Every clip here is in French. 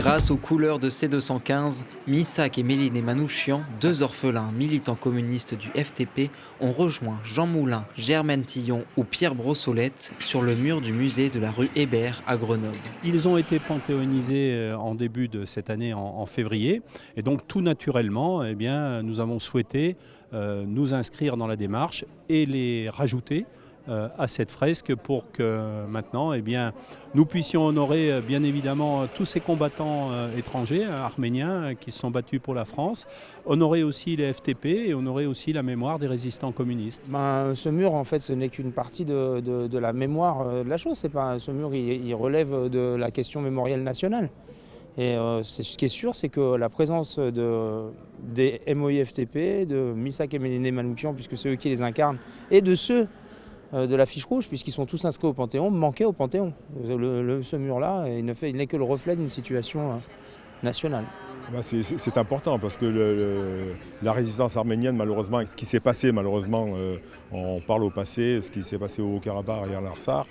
Grâce aux couleurs de C215, Missak et Méline Manouchian, deux orphelins militants communistes du FTP, ont rejoint Jean Moulin, Germaine Tillon ou Pierre Brossolette sur le mur du musée de la rue Hébert à Grenoble. Ils ont été panthéonisés en début de cette année, en février. Et donc tout naturellement, eh bien, nous avons souhaité nous inscrire dans la démarche et les rajouter à cette fresque pour que maintenant eh bien, nous puissions honorer bien évidemment tous ces combattants étrangers, arméniens, qui se sont battus pour la France, honorer aussi les FTP et honorer aussi la mémoire des résistants communistes. Ce mur, en fait, ce n'est qu'une partie de la mémoire de la chose. C'est pas, ce mur, il relève de la question mémorielle nationale. Et ce qui est sûr, c'est que la présence des MOI-FTP, de Missak et Méline Manouchian, puisque c'est eux qui les incarnent, et de ceux de la fiche rouge, puisqu'ils sont tous inscrits au Panthéon, manquait au Panthéon. Ce mur-là, il n'est que le reflet d'une situation nationale. C'est important parce que la résistance arménienne, malheureusement, ce qui s'est passé, malheureusement, on parle au passé, ce qui s'est passé au Haut-Karabakh et en Artsakh,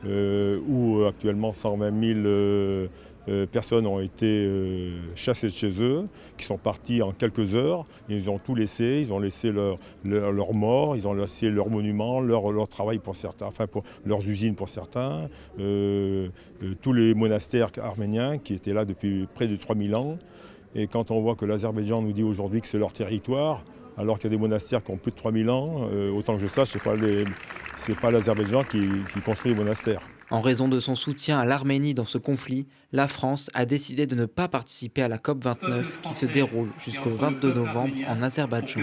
où actuellement 120 000 personnes ont été chassées de chez eux, qui sont partis en quelques heures. Ils ont tout laissé, ils ont laissé leurs morts, ils ont laissé leurs monuments, leur travail pour certains, enfin pour leurs usines pour certains, tous les monastères arméniens qui étaient là depuis près de 3000 ans. Et quand on voit que l'Azerbaïdjan nous dit aujourd'hui que c'est leur territoire, alors qu'il y a des monastères qui ont plus de 3000 ans, autant que je sache, ce n'est pas l'Azerbaïdjan qui construit les monastères. En raison de son soutien à l'Arménie dans ce conflit, la France a décidé de ne pas participer à la COP29 qui se déroule jusqu'au 22 novembre en Azerbaïdjan.